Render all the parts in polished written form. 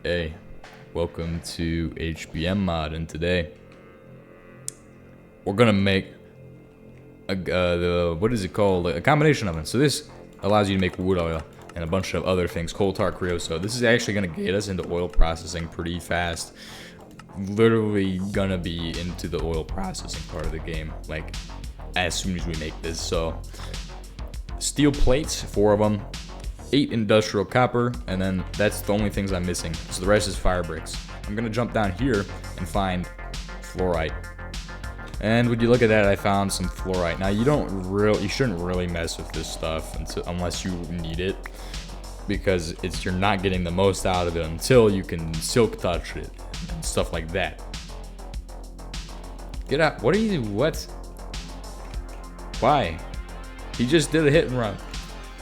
Hey, welcome to HBM mod, and today we're gonna make what is it called? A combination oven. So this allows you to make wood oil and a bunch of other things, coal tar creosote. This is actually gonna get us into oil processing pretty fast. Literally gonna be into the oil processing part of the game, like as soon as we make this. So steel plates, 4 of them. 8 industrial copper, and then that's the only things I'm missing. So the rest is fire bricks. I'm gonna jump down here and find fluorite. And would you look at that, I found some fluorite. Now you shouldn't really mess with this stuff unless you need it, because you're not getting the most out of it until you can silk touch it and stuff like that. Get out! What? Why? He just did a hit and run.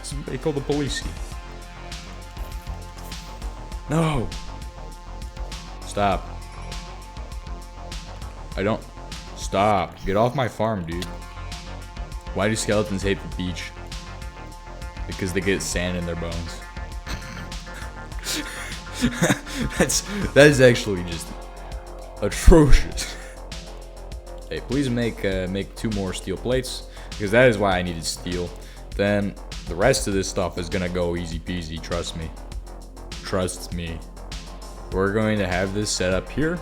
Somebody call the police. No. Stop. Stop. Get off my farm, dude. Why do skeletons hate the beach? Because they get sand in their bones. that is actually just atrocious. Hey, please make 2 more steel plates, because that is why I needed steel. Then the rest of this stuff is gonna go easy peasy, trust me. Trust me. We're going to have this set up here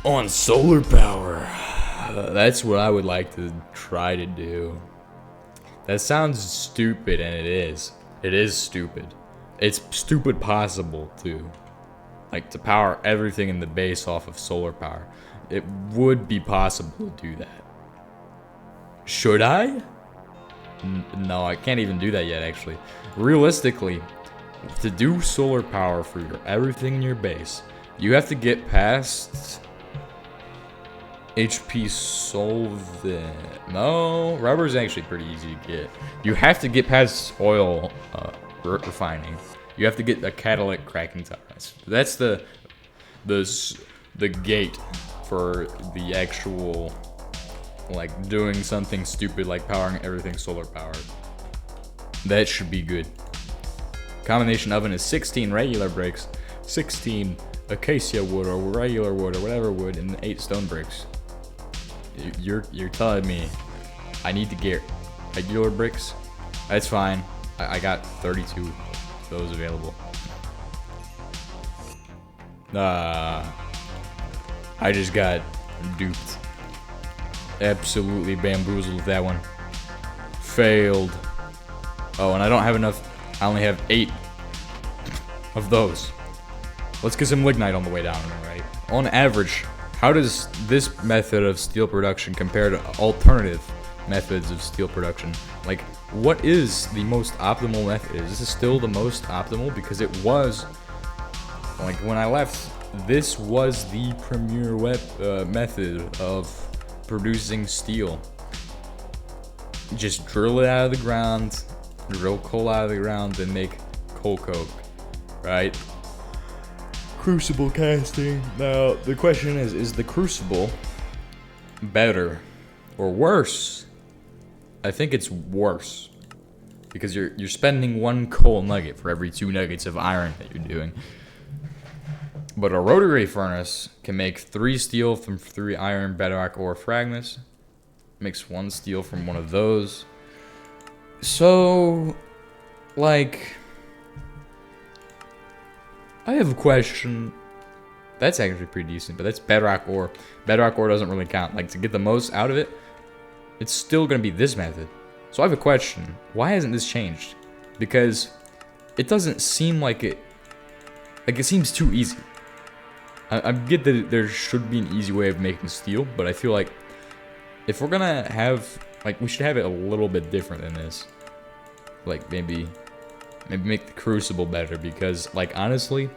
on solar power. That's what I would like to try to do. That sounds stupid, and it is. It is stupid. It's stupid possible too. Like, to power everything in the base off of solar power. It would be possible to do that. Should I? No, I can't even do that yet, actually. Realistically, to do solar power for everything in your base, you have to get past HP solvent. No, rubber is actually pretty easy to get. You have to get past oil refining. You have to get the catalytic cracking tolerance. That's the gate for the actual, like, doing something stupid like powering everything solar powered. That should be good. Combination oven is 16 regular bricks, 16 acacia wood or regular wood or whatever wood, and 8 stone bricks. You're telling me I need to get regular bricks? That's fine. I got 32 of those available. I just got duped. Absolutely bamboozled with that one. Failed. Oh, and I don't have enough. I only have 8 of those. Let's get some lignite on the way down, right? On average, how does this method of steel production compare to alternative methods of steel production? Like, what is the most optimal method? Is this still the most optimal? Because it was, like, when I left, this was the premier method of producing steel. Just drill it out of the ground, drill coal out of the ground, and make coal coke, right? Crucible casting. Now, the question is the crucible better or worse? I think it's worse, because you're spending 1 coal nugget for every 2 nuggets of iron that you're doing. But a rotary furnace can make 3 steel from 3 iron, bedrock, ore fragments. Makes 1 steel from one of those. So, like, I have a question. That's actually pretty decent, but that's bedrock ore. Bedrock ore doesn't really count. Like, to get the most out of it, it's still going to be this method. So I have a question. Why hasn't this changed? Because it doesn't seem like it seems too easy. I get that there should be an easy way of making steel, but I feel like if we're gonna have, like, we should have it a little bit different than this. Like, maybe make the crucible better, because, like, honestly,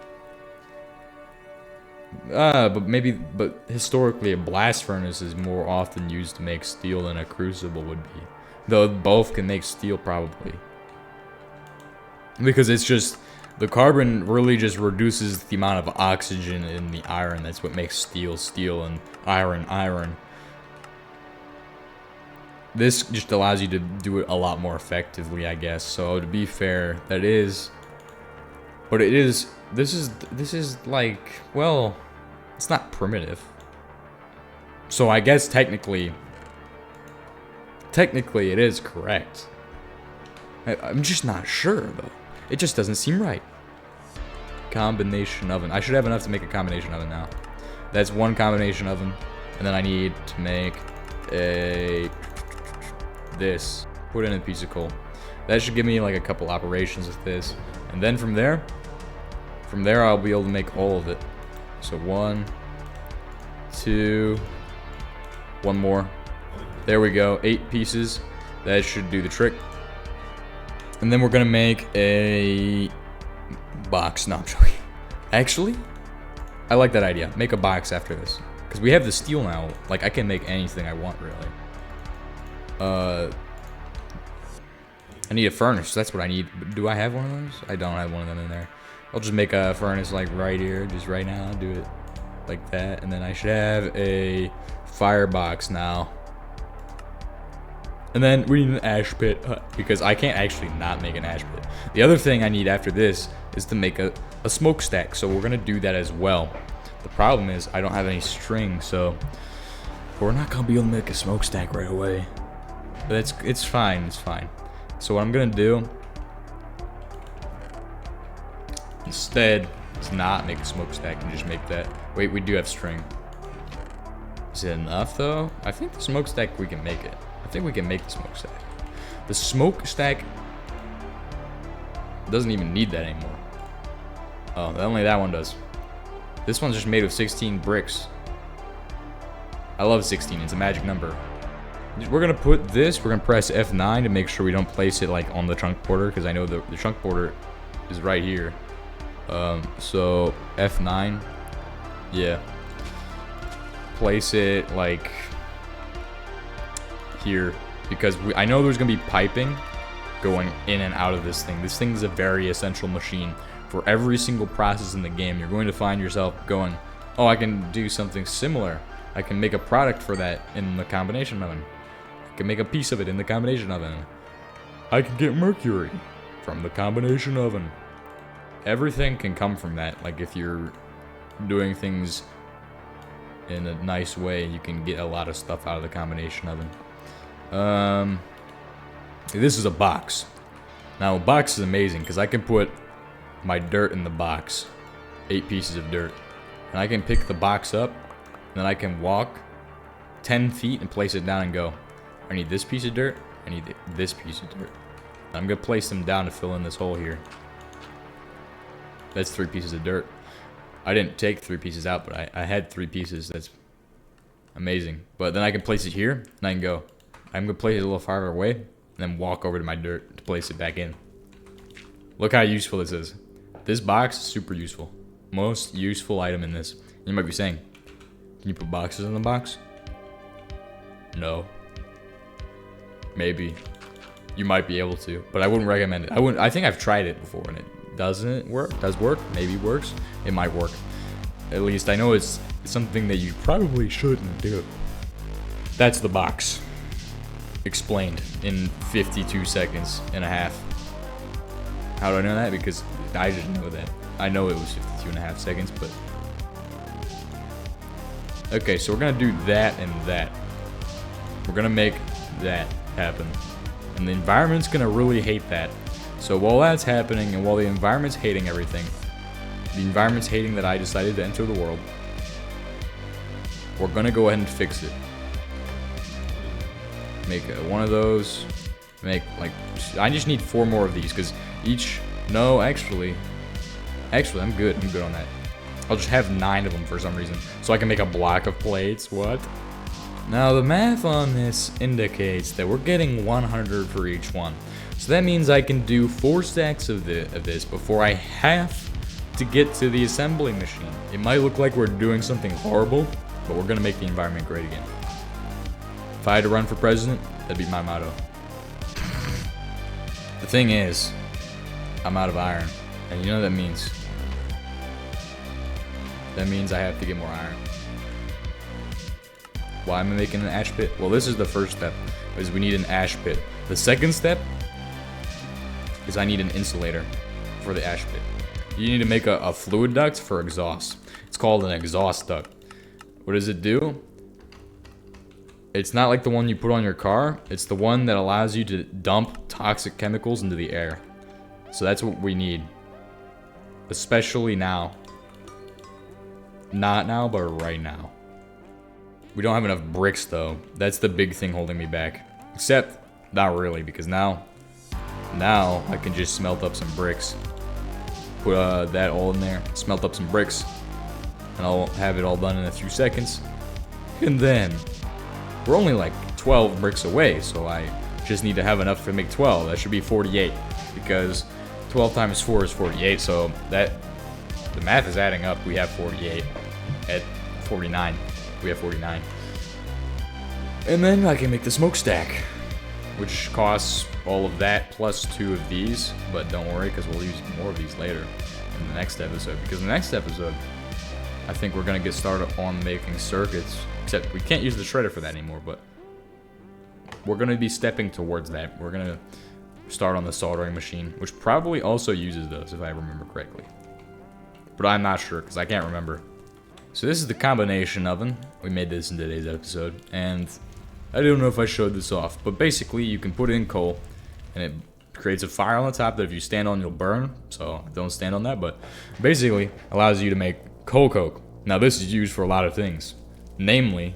but historically a blast furnace is more often used to make steel than a crucible would be. Though both can make steel, probably. Because it's just, the carbon really just reduces the amount of oxygen in the iron. That's what makes steel steel and iron iron. This just allows you to do it a lot more effectively, I guess. So to be fair, that is But it is, this is like, well, it's not primitive. So I guess technically it is correct. I'm just not sure though. It just doesn't seem right. Combination oven. I should have enough to make a combination oven now. That's one combination oven. And then I need to make this. Put in a piece of coal. That should give me like a couple operations with this. And then from there I'll be able to make all of it. So 1, 2, one more. There we go, 8 pieces. That should do the trick. And then we're gonna make a box. No, I'm joking. Actually, I like that idea. Make a box after this. Because we have the steel now. Like, I can make anything I want, really. I need a furnace. That's what I need. Do I have one of those? I don't have one of them in there. I'll just make a furnace, like, right here. Just right now. Do it like that. And then I should have a firebox now. And then we need an ash pit, because I can't actually not make an ash pit. The other thing I need after this is to make a smokestack, so we're gonna do that as well. The problem is I don't have any string, so we're not gonna be able to make a smokestack right away. But it's fine, it's fine. So what I'm gonna do instead is not make a smokestack and just make that. Wait, we do have string. Is it enough though? I think the smokestack, we can make it. I think we can make the smokestack. The smokestack doesn't even need that anymore. Oh, only that one does. This one's just made of 16 bricks. I love 16, it's a magic number. We're gonna put this, we're gonna press F9 to make sure we don't place it like on the chunk border, because I know the chunk border is right here. So F9, yeah. Place it like here, because I know there's gonna be piping going in and out of this thing. This thing is a very essential machine. For every single process in the game, you're going to find yourself going, oh, I can do something similar. I can make a product for that in the combination oven. I can make a piece of it in the combination oven. I can get mercury from the combination oven. Everything can come from that. Like, if you're doing things in a nice way, you can get a lot of stuff out of the combination oven. This is a box. Now, a box is amazing because I can put my dirt in the box. 8 pieces of dirt. And I can pick the box up, and then I can walk 10 feet and place it down and go, I need this piece of dirt, I need this piece of dirt. And I'm gonna place them down to fill in this hole here. That's 3 pieces of dirt. I didn't take 3 pieces out, but I had 3 pieces. That's amazing. But then I can place it here, and I can go, I'm gonna place it a little farther away, and then walk over to my dirt to place it back in. Look how useful this is. This box is super useful. Most useful item in this. You might be saying, can you put boxes in the box? No. Maybe. You might be able to, but I wouldn't recommend it. I think I've tried it before and it doesn't work. Does work? Maybe works. It might work. At least I know it's something that you probably shouldn't do. That's the box. Explained in 52 seconds and a half. How do I know that? Because I didn't know that. I know it was 52 and a half seconds, but... Okay, so we're gonna do that and that. We're gonna make that happen. And the environment's gonna really hate that. So while that's happening, and while the environment's hating everything, the environment's hating that I decided to enter the world, we're gonna go ahead and fix it. Make one of those. Make, like, I just need 4 more of these, because each, no, actually, I'm good on that. I'll just have 9 of them for some reason, so I can make a block of plates. What? Now, the math on this indicates that we're getting 100 for each one. So that means I can do 4 stacks of this before I have to get to the assembly machine. It might look like we're doing something horrible, but we're gonna make the environment great again. If I had to run for president, that'd be my motto. The thing is, I'm out of iron, and you know what that means? That means I have to get more iron. Why am I making an ash pit? Well, this is the first step, is we need an ash pit. The second step is I need an insulator for the ash pit. you need to make a fluid duct for exhaust. It's called an exhaust duct. What does it do? It's not like the one you put on your car. It's the one that allows you to dump toxic chemicals into the air. So that's what we need. Especially now. Not now, but right now. We don't have enough bricks though. That's the big thing holding me back. Except, not really, because now I can just smelt up some bricks. Put that all in there, smelt up some bricks, and I'll have it all done in a few seconds. And then, we're only like 12 bricks away, so I just need to have enough to make 12. That should be 48, because 12 times 4 is 48, so that, the math is adding up. We have 48 at 49. We have 49. And then I can make the smokestack, which costs all of that plus 2 of these, but don't worry, because we'll use more of these later in the next episode, because in the next episode, I think we're going to get started on making circuits, except we can't use the shredder for that anymore, but we're going to be stepping towards that. We're going to start on the soldering machine, which probably also uses those, if I remember correctly. But I'm not sure, because I can't remember. So this is the combination oven. We made this in today's episode, and I don't know if I showed this off, but basically you can put in coal, and it creates a fire on the top that if you stand on, you'll burn, so don't stand on that, but basically allows you to make coal coke. Now this is used for a lot of things, namely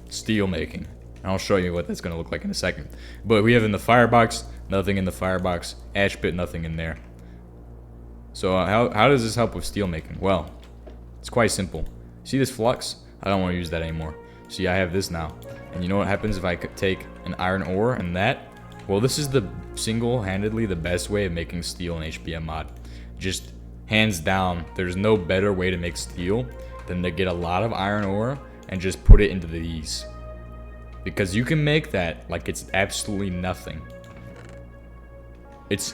steel making. And I'll show you what that's going to look like in a second. But we have in the firebox, nothing in the firebox, ash pit, nothing in there. So how does this help with steel making? Well, it's quite simple. See this flux? I don't want to use that anymore. See, I have this now. And you know what happens if I could take an iron ore and that? Well, this is the single-handedly the best way of making steel in HBM mod. Just hands down, there's no better way to make steel than to get a lot of iron ore and just put it into these. Because you can make that like it's absolutely nothing. It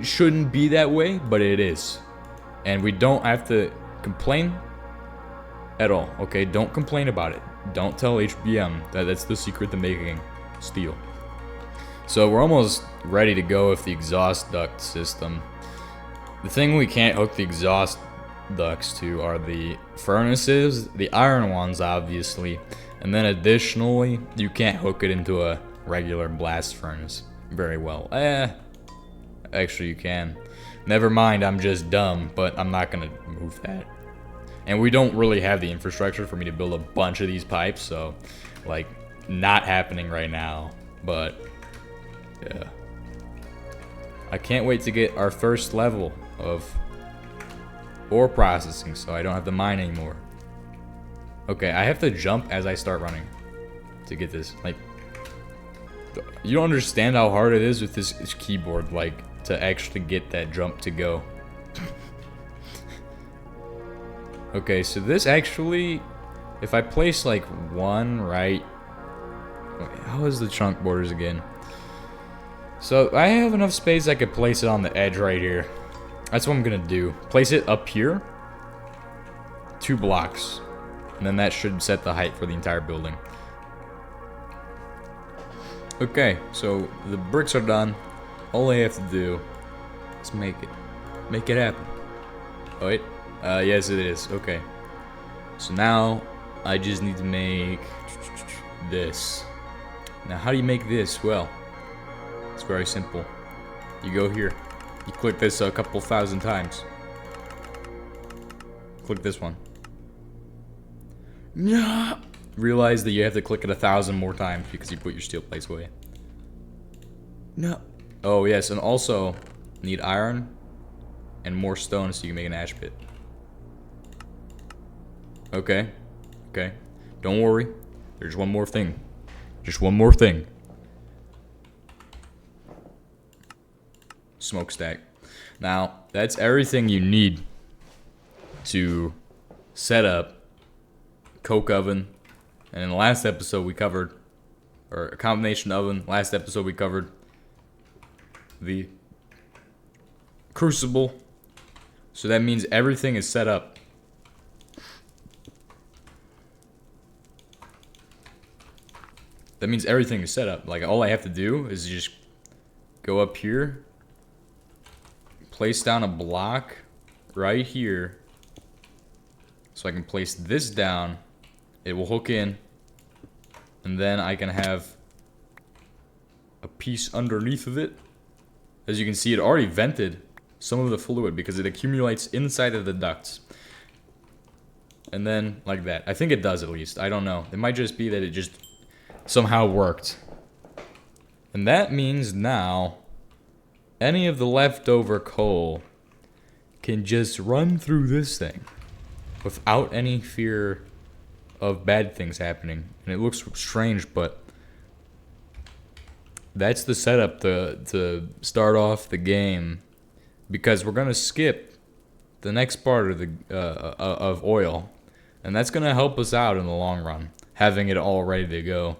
shouldn't be that way, but it is. And we don't have to complain at all, okay? Don't complain about it. Don't tell HBM that that's the secret to making steel. So we're almost ready to go with the exhaust duct system. The thing we can't hook the exhaust ducts to are the furnaces, the iron ones obviously, and then additionally you can't hook it into a regular blast furnace very well. Actually you can. Never mind, I'm just dumb, but I'm not gonna move that. And we don't really have the infrastructure for me to build a bunch of these pipes, so like not happening right now, but yeah. I can't wait to get our first level of ore processing so I don't have to mine anymore. Okay, I have to jump as I start running to get this. Like, you don't understand how hard it is with this keyboard, like, to actually get that jump to go. Okay, so this actually, if I place like one right, wait, how is the chunk borders again? So I have enough space I could place it on the edge right here. That's what I'm gonna do. Place it up here, 2 blocks, and then that should set the height for the entire building. Okay, so the bricks are done. All I have to do is make it happen. Oh wait, yes it is. Okay, so now I just need to make this. Now how do you make this? Well, it's very simple. You go here, you click this a couple thousand times. Click this one. No. Realize that you have to click it 1,000 more times because you put your steel plates away. No. Oh yes, and also need iron and more stone so you can make an ash pit. Okay. Okay. Don't worry. There's one more thing. Just one more thing. Smokestack. Now, that's everything you need to set up coke oven. And in the last episode we covered, or a combination oven. Last episode we covered the crucible. So that means everything is set up. That means everything is set up. Like all I have to do is just go up here, place down a block right here. So I can place this down. It will hook in. And then I can have a piece underneath of it. As you can see, it already vented some of the fluid because it accumulates inside of the ducts. And then, like that. I think it does, at least. I don't know. It might just be that it just somehow worked. And that means now, any of the leftover coal can just run through this thing without any fear of bad things happening. And it looks strange, but that's the setup to start off the game, because we're gonna skip the next part of the of oil, and that's gonna help us out in the long run, having it all ready to go.